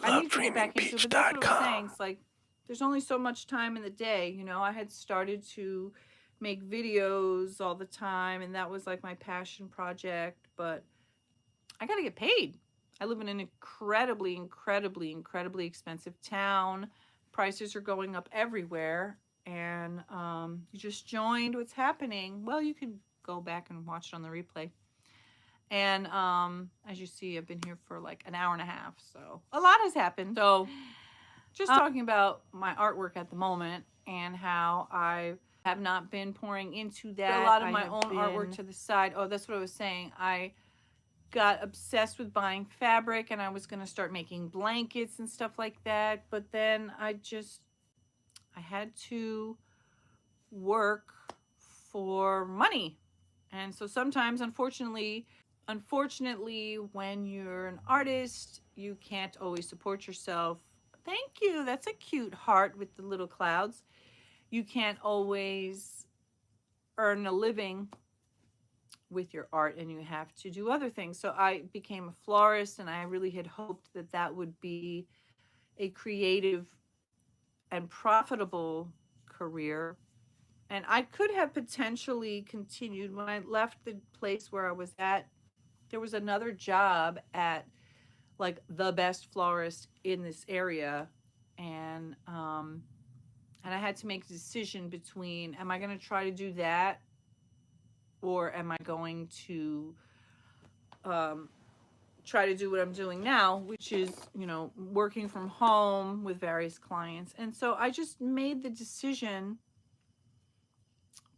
I need to get back into it, but that's what I was saying. It's like there's only so much time in the day. You know, I had started to make videos all the time, and that was like my passion project, but I got to get paid. I live in an incredibly expensive town. Prices are going up everywhere. And you just joined what's happening. Well, you could go back and watch it on the replay. And as you see, I've been here for like an hour and a half. So a lot has happened. So just talking about my artwork at the moment and how I have not been pouring into that. A lot of my own artwork to the side. Oh, that's what I was saying. I got obsessed with buying fabric and I was going to start making blankets and stuff like that. But then I had to work for money. And so sometimes, unfortunately, when you're an artist, you can't always support yourself. Thank you. That's a cute heart with the little clouds. You can't always earn a living with your art, and you have to do other things. So I became a florist, and I really had hoped that that would be a creative and profitable career. And I could have potentially continued. When I left the place where I was at, there was another job at like the best florist in this area, and I had to make a decision between, am I going to try to do that, or am I going to try to do what I'm doing now, which is, you know, working from home with various clients. And so I just made the decision.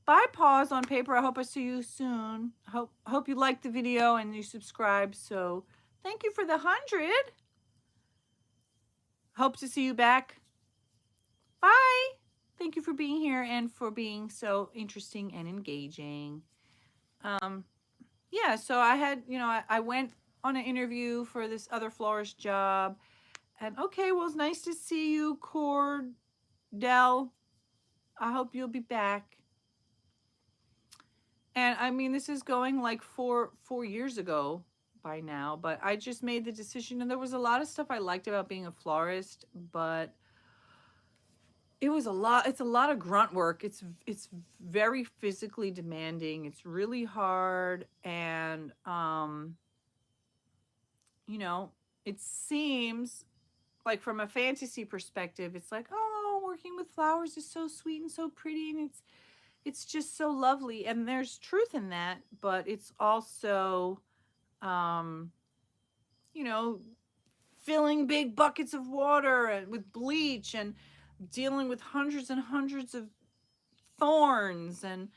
Bye, pause on paper. I hope I see you soon. Hope you liked the video and you subscribe. So thank you for the 100. Hope to see you back. Bye. Thank you for being here and for being so interesting and engaging. Yeah, so I had, you know, I went on an interview for this other florist job. And okay, well, it's nice to see you, Cordell. I hope you'll be back. And I mean, this is going like four years ago by now, but I just made the decision, and there was a lot of stuff I liked about being a florist, but it was a lot. It's a lot of grunt work. It's very physically demanding. It's really hard, and you know, it seems like from a fantasy perspective, it's like, oh, working with flowers is so sweet and so pretty, and it's just so lovely, and there's truth in that, but it's also you know, filling big buckets of water and with bleach and dealing with hundreds and hundreds of thorns, and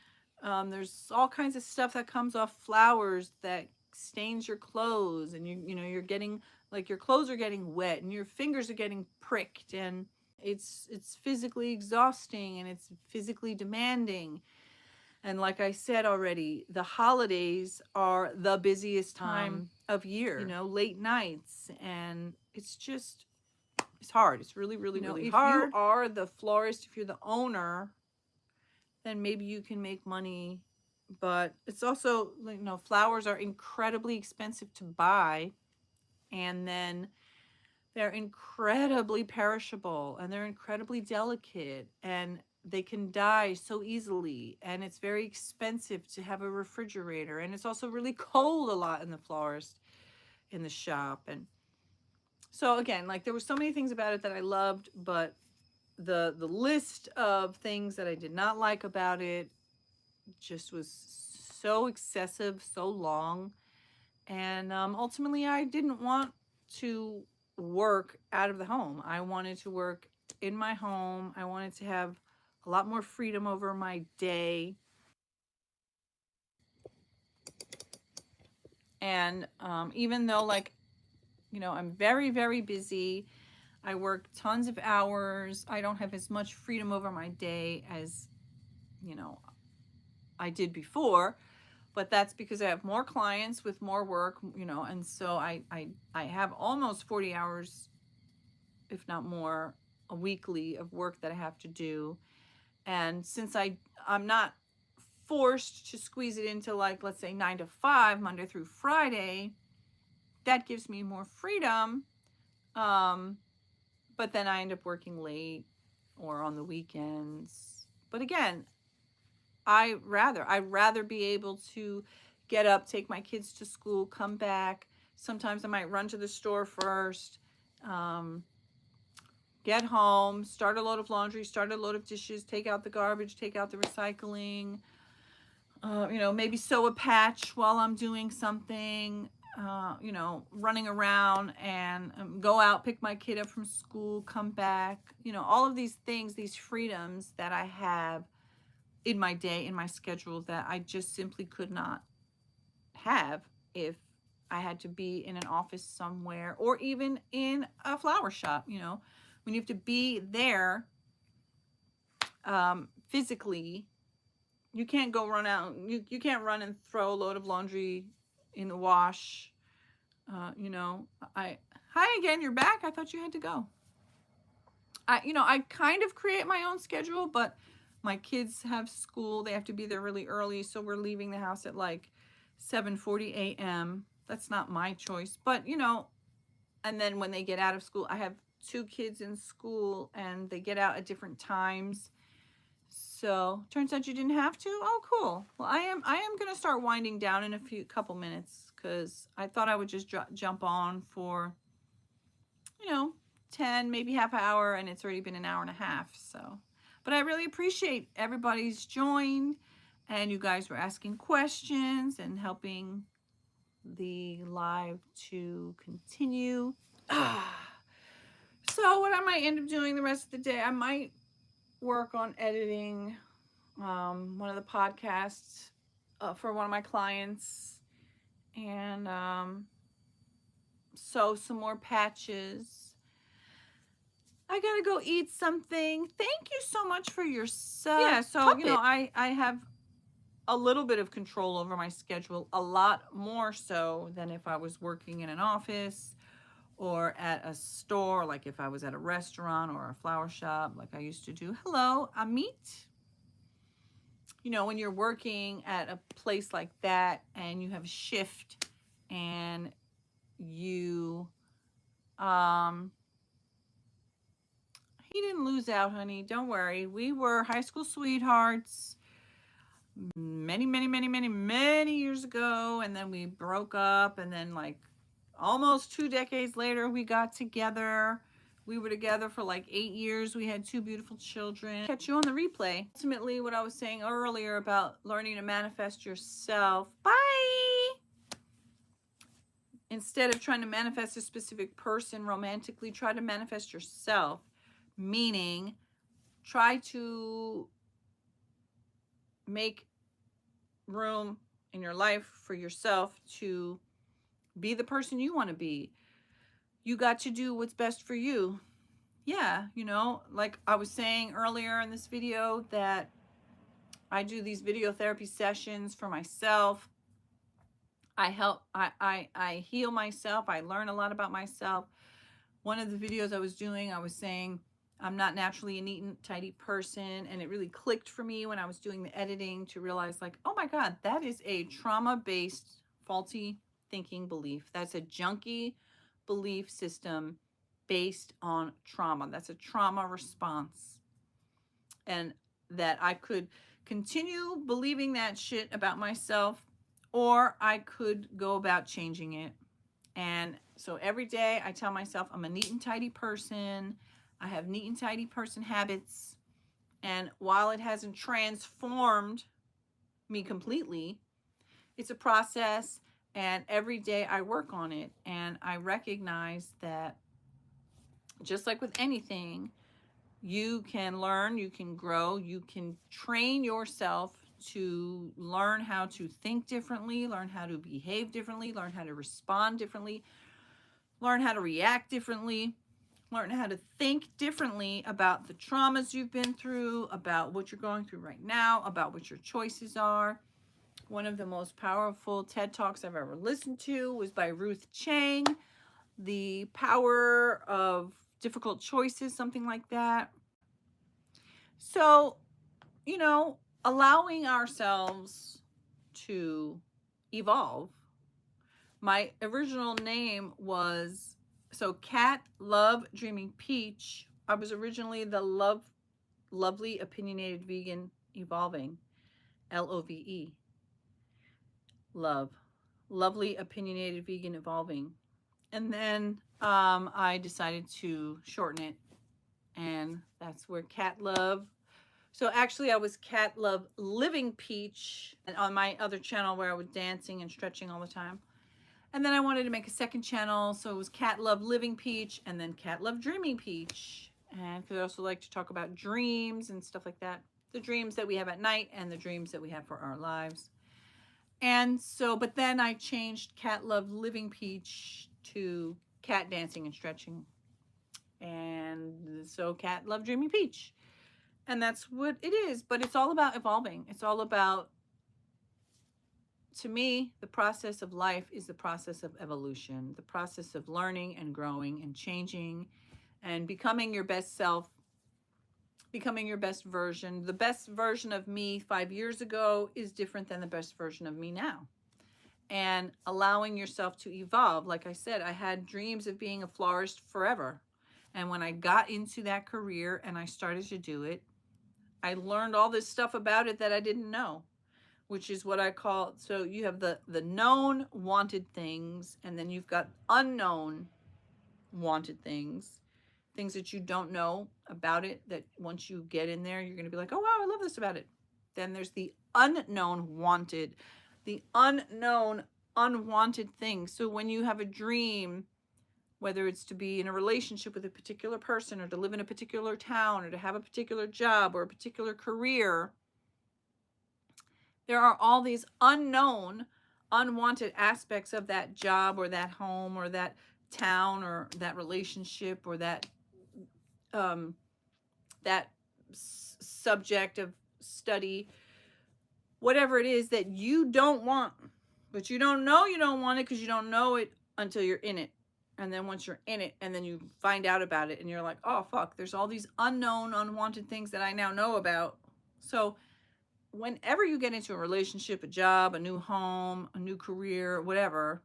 there's all kinds of stuff that comes off flowers that stains your clothes, and you know, you're getting like, your clothes are getting wet and your fingers are getting pricked, and it's physically exhausting and it's physically demanding. And like I said already, the holidays are the busiest time of year, you know, late nights, and it's just, it's hard. It's really, really, you know, really hard. If you are the florist, if you're the owner, then maybe you can make money. But it's also, you know, flowers are incredibly expensive to buy, and then they're incredibly perishable, and they're incredibly delicate, and they can die so easily, and it's very expensive to have a refrigerator, and it's also really cold a lot in the florist, in the shop. And so again, like, there were so many things about it that I loved, but the list of things that I did not like about it just was so excessive, so long, and ultimately I didn't want to work out of the home. I wanted to work in my home. I wanted to have a lot more freedom over my day. And even though, like, you know, I'm very, very busy, I work tons of hours, I don't have as much freedom over my day as, you know, I did before. But that's because I have more clients with more work, you know, and so I have almost 40 hours, if not more, a weekly of work that I have to do. And since I'm not forced to squeeze it into, like, let's say 9 to 5, Monday through Friday, that gives me more freedom. But then I end up working late or on the weekends. But again, I'd rather be able to get up, take my kids to school, come back. Sometimes I might run to the store first, um, get home, start a load of laundry, start a load of dishes, take out the garbage, take out the recycling, maybe sew a patch while I'm doing something, running around and go out, pick my kid up from school, come back, all of these things, these freedoms that I have in my day, in my schedule, that I just simply could not have if I had to be in an office somewhere or even in a flower shop. When you have to be there physically, you can't go run out. You can't run and throw a load of laundry in the wash. Hi again, you're back. I thought you had to go. I kind of create my own schedule, but my kids have school. They have to be there really early, so we're leaving the house at like 7:40 a.m. That's not my choice, but and then when they get out of school, I have 2 kids in school and they get out at different times. So turns out you didn't have to. Oh, cool. Well, I am going to start winding down in a couple minutes, because I thought I would just jump on for 10, maybe half an hour, and it's already been an hour and a half. So, but I really appreciate everybody's joined, and you guys were asking questions and helping the live to continue. So what I might end up doing the rest of the day, I might work on editing one of the podcasts for one of my clients, and sew some more patches. I gotta go eat something. Thank you so much for your sub. Yeah, so I have a little bit of control over my schedule, a lot more so than if I was working in an office or at a store, like if I was at a restaurant or a flower shop like I used to do. Hello, Amit. When you're working at a place like that and you have a shift and you he didn't lose out, honey. Don't worry. We were high school sweethearts many, many, many, many, many years ago, and then we broke up, and then like almost 2 decades later we got together. We were together for like 8 years. We had 2 beautiful children. Catch you on the replay. Ultimately, what I was saying earlier about learning to manifest yourself. Bye! Instead of trying to manifest a specific person romantically, try to manifest yourself. Meaning, try to make room in your life for yourself to be the person you want to be. You got to do what's best for you. Yeah, like I was saying earlier in this video, that I do these video therapy sessions for myself. I heal myself. I learn a lot about myself. One of the videos I was doing, I was saying I'm not naturally a neat and tidy person, and it really clicked for me when I was doing the editing to realize, like, oh my God, that is a trauma-based faulty thinking belief. That's a junky belief system based on trauma. That's a trauma response. And that I could continue believing that shit about myself, or I could go about changing it. And so every day I tell myself I'm a neat and tidy person. I have neat and tidy person habits. And while it hasn't transformed me completely, it's a process, and every day I work on it. And I recognize that just like with anything, you can learn, you can grow, you can train yourself to learn how to think differently, learn how to behave differently, learn how to respond differently, learn how to react differently, learn how to think differently about the traumas you've been through, about what you're going through right now, about what your choices are. One of the most powerful TED Talks I've ever listened to was by Ruth Chang, The Power of Difficult Choices, something like that. So, allowing ourselves to evolve. My original name was So Cat Love Dreaming Peach, I was originally the Lovely Opinionated Vegan Evolving, LOVE, love, Lovely Opinionated Vegan Evolving. And then I decided to shorten it, and that's where Cat Love. So actually I was Cat Love Living Peach on my other channel where I was dancing and stretching all the time. And then I wanted to make a second channel, so it was Cat Love Living Peach and then Cat Love Dreaming Peach. And because I also like to talk about dreams and stuff like that. The dreams that we have at night and the dreams that we have for our lives. And so, but then I changed Cat Love Living Peach to Cat Dancing and Stretching. And so Cat Love Dreaming Peach. And that's what it is. But it's all about evolving. It's all about, to me, the process of life is the process of evolution, the process of learning and growing and changing and becoming your best self, becoming your best version. The best version of me 5 years ago is different than the best version of me now. And allowing yourself to evolve. Like I said, I had dreams of being a florist forever. And when I got into that career and I started to do it, I learned all this stuff about it that I didn't know, which is what I call, so you have the known wanted things, and then you've got unknown wanted things that you don't know about it, that once you get in there, you're going to be like, oh, wow, I love this about it. Then there's the unknown wanted, the unknown unwanted things. So when you have a dream, whether it's to be in a relationship with a particular person or to live in a particular town or to have a particular job or a particular career, there are all these unknown, unwanted aspects of that job or that home or that town or that relationship or that subject of study, whatever it is that you don't want, but you don't know you don't want it because you don't know it until you're in it. And then once you're in it and then you find out about it and you're like, oh, fuck, there's all these unknown, unwanted things that I now know about. So whenever you get into a relationship, a job, a new home, a new career, whatever,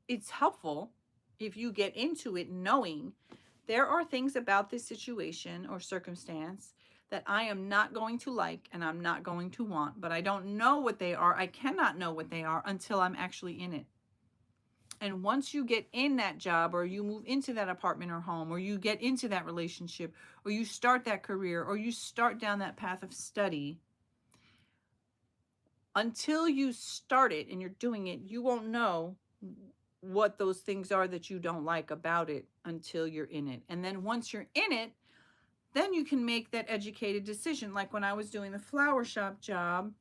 it's helpful if you get into it knowing there are things about this situation or circumstance that I am not going to like and I'm not going to want, but I don't know what they are. I cannot know what they are until I'm actually in it. And once you get in that job or you move into that apartment or home or you get into that relationship or you start that career or you start down that path of study, until you start it and you're doing it, you won't know what those things are that you don't like about it until you're in it. And then once you're in it, then you can make that educated decision. Like when I was doing the flower shop job,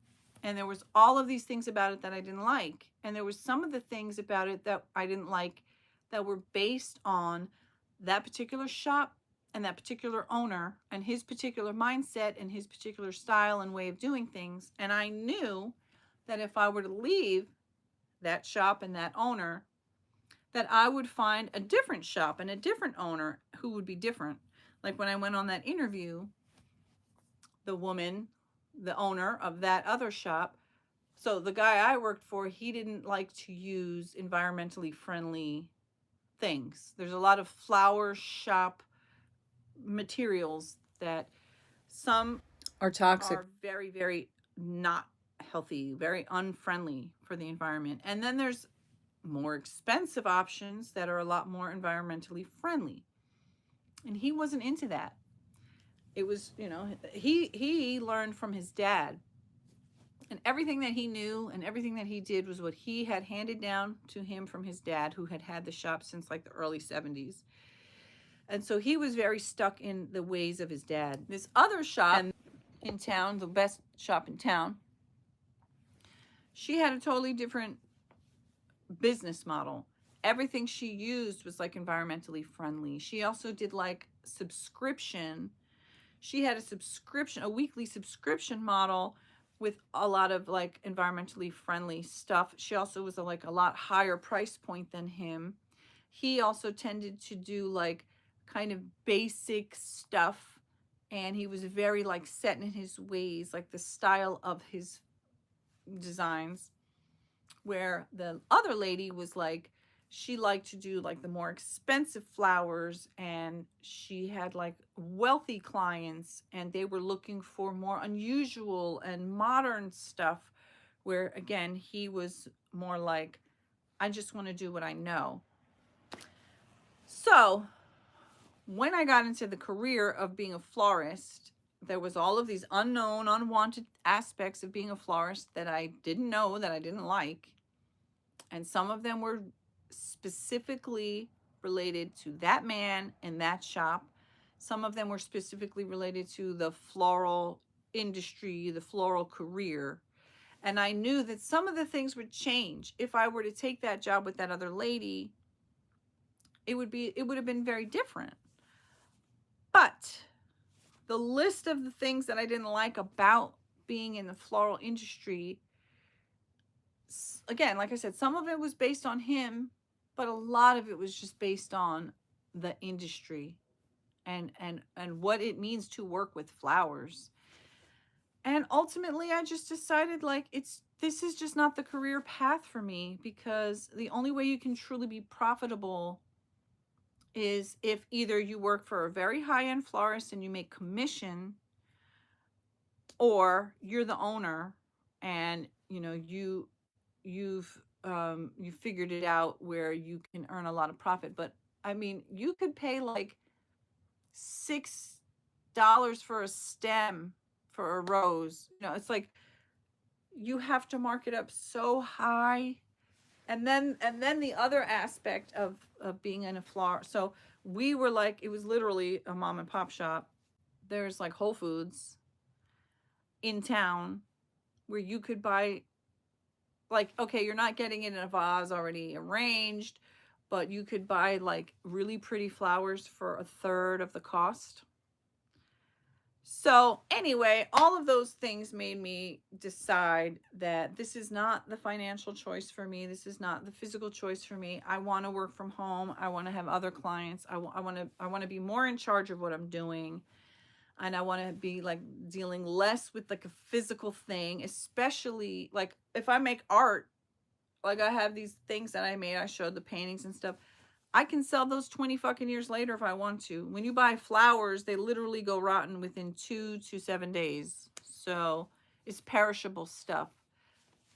and there was all of these things about it that I didn't like. And there was some of the things about it that I didn't like that were based on that particular shop and that particular owner and his particular mindset and his particular style and way of doing things. And I knew that if I were to leave that shop and that owner, that I would find a different shop and a different owner who would be different. Like when I went on that interview, the woman, the owner of that other shop, so the guy I worked for, he didn't like to use environmentally friendly things. There's a lot of flower shop materials that some are toxic, are very, very not healthy, very unfriendly for the environment. And then there's more expensive options that are a lot more environmentally friendly. And he wasn't into that. It was, you know, he learned from his dad. And everything that he knew and everything that he did was what he had handed down to him from his dad, who had had the shop since like the early 70s. And so he was very stuck in the ways of his dad. This other shop in town, the best shop in town, she had a totally different business model. Everything she used was like environmentally friendly. She also did like subscription. She had a subscription, a weekly subscription model with a lot of like environmentally friendly stuff. She also was a lot higher price point than him. He also tended to do like kind of basic stuff, and he was very like set in his ways, like the style of his designs, where the other lady was like, she liked to do like the more expensive flowers, and she had like wealthy clients, and they were looking for more unusual and modern stuff, where again, he was more like, I just want to do what I know. So when I got into the career of being a florist, there was all of these unknown, unwanted aspects of being a florist that I didn't know, that I didn't like. And some of them were specifically related to that man and that shop. Some of them were specifically related to the floral industry, the floral career. And I knew that some of the things would change. If I were to take that job with that other lady, it would have been very different. But the list of the things that I didn't like about being in the floral industry, again, like I said, some of it was based on him, but a lot of it was just based on the industry and what it means to work with flowers. And ultimately, I just decided like this is just not the career path for me, because the only way you can truly be profitable is if either you work for a very high-end florist and you make commission, or you're the owner and you figured it out where you can earn a lot of profit. But I mean, you could pay like $6 for a stem for a rose. It's like you have to mark it up so high. And then the other aspect of being in a flower. So we were like, it was literally a mom and pop shop. There's like Whole Foods in town where you could buy, like, okay, you're not getting it in a vase already arranged, but you could buy like really pretty flowers for 1/3 of the cost. So anyway, all of those things made me decide that this is not the financial choice for me. This is not the physical choice for me. I want to work from home. I want to have other clients. I want to be more in charge of what I'm doing. And I want to be like dealing less with like a physical thing, especially like if I make art, like I have these things that I made. I showed the paintings and stuff. I can sell those 20 fucking years later if I want to. When you buy flowers, they literally go rotten within 2 to 7 days. So it's perishable stuff.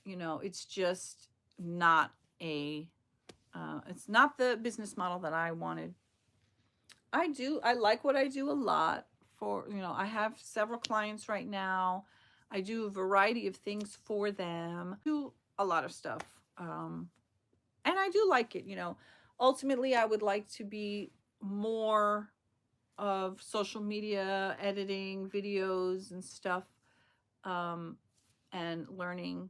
It's just not it's not the business model that I wanted. I like what I do a lot. I have several clients right now. I do a variety of things for them. Do a lot of stuff. And I do like it, Ultimately, I would like to be more of social media, editing videos and stuff, and learning,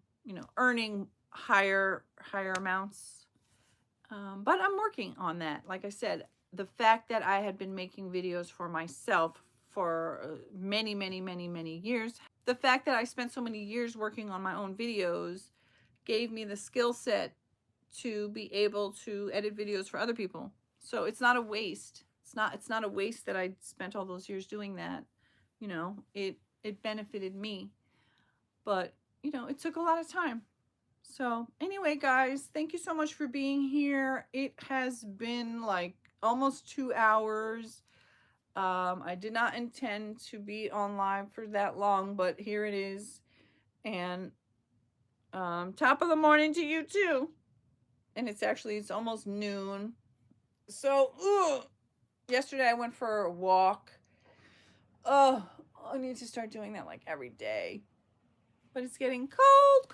earning higher amounts. But I'm working on that. Like I said, the fact that I had been making videos for myself for many, many, many, many years, the fact that I spent so many years working on my own videos gave me the skill set to be able to edit videos for other people. So it's not a waste. It's not a waste that I spent all those years doing that. It benefited me. But, it took a lot of time. So anyway, guys, thank you so much for being here. It has been like almost 2 hours. I did not intend to be on live for that long, but here it is. And top of the morning to you too. And it's almost noon. So, yesterday I went for a walk. Oh, I need to start doing that like every day. But it's getting cold.